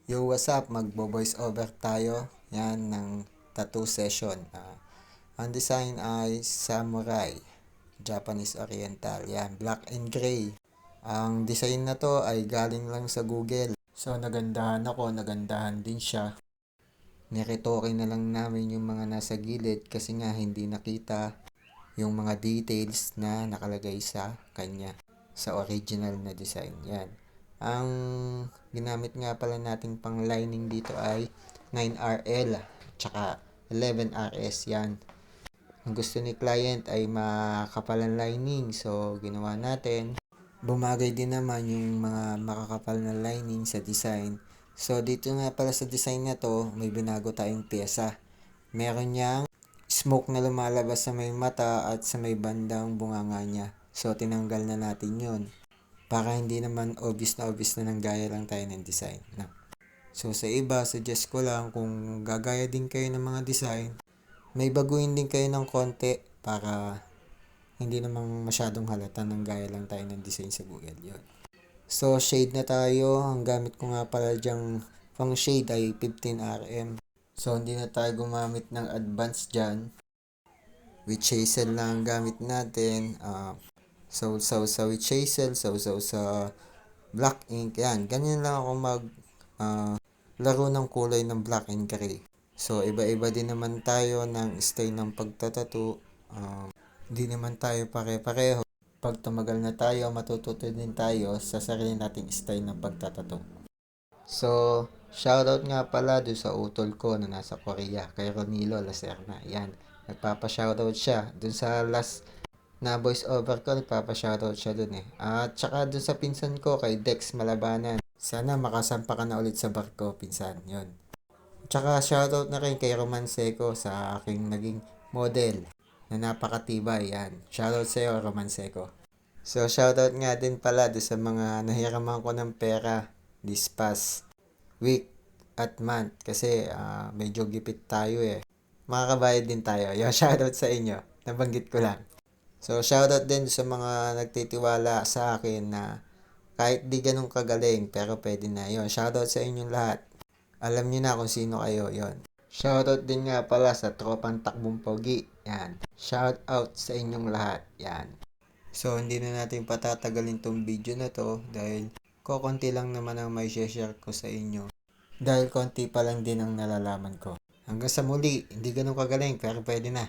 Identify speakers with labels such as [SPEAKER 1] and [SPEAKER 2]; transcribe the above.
[SPEAKER 1] Yo, what's up? Magbo-voice over tayo. Yan, ng tattoo session. Ang design ay samurai, Japanese Oriental. Yan, black and gray. Ang design na to ay galing lang sa Google. So, nagandahan ako, nagandahan din siya. Niretoke na lang namin yung mga nasa gilid kasi nga hindi nakita yung mga details na nakalagay sa kanya, sa original na design. Yan. Ang ginamit nga pala nating pang lining dito ay 9RL tsaka 11RS. Yan. Ang gusto ni client ay makapalang lining, so ginawa natin. Bumagay din naman yung mga makakapal na lining sa design. So dito nga pala sa design na to, may binago tayong pyesa. Meron niyang smoke na lumalabas sa may mata at sa may bandang bunganga niya. So tinanggal na natin yun para hindi naman obvious na nanggaya lang tayo ng design. No? So sa iba, suggest ko lang kung gagaya din kayo ng mga design, may baguhin din kayo ng konti para hindi naman masyadong halata nang gaya lang tayo ng design sa Google. Yun. So shade na tayo. Ang gamit ko nga pala dyang pang shade ay 15 RM. So hindi na tayo gumamit ng advance dyan. With chisel lang ang gamit natin. Sa with chisel, sa black ink. Yan, ganyan lang ako laro ng kulay ng black and gray. So iba-iba din naman tayo ng style ng pagtatato. Hindi naman tayo pare-pareho. Pag tumagal na tayo, matututo din tayo sa sarili nating style ng pagtatato. So, shoutout nga pala doon sa utol ko na nasa Korea, kay Ronilo Lacerna. Yan, nagpapa-shoutout siya. Doon sa last na voice over ko, nagpapa-shoutout siya doon eh. At saka doon sa pinsan ko, kay Dex Malabanan. Sana makasampa ka na ulit sa barko, pinsan. Yun. Tsaka shoutout na rin kay Roman Seco sa aking naging model na napakatibay. Yan. Shoutout sa iyo, Roman Seco. So, shoutout nga din pala do sa mga nahiraman ko ng pera this past week at month kasi medyo gipit tayo eh. Makakabayad din tayo. Yo, shoutout sa inyo. Nabanggit ko lang. So, shoutout din sa mga nagtitiwala sa akin na kahit di ganun kagaling pero pwede na. Yo, shoutout sa inyong lahat. Alam niyo na kung sino kayo. Yon. Shoutout din nga pala sa tropang takbong pogi. Yan. Shoutout sa inyong lahat. Yan. So, hindi na natin patatagalin tong video na to dahil konti lang naman ang may share ko sa inyo. Dahil konti pa lang din ang nalalaman ko. Hanggang sa muli, hindi ganun kagaling pero pwede na.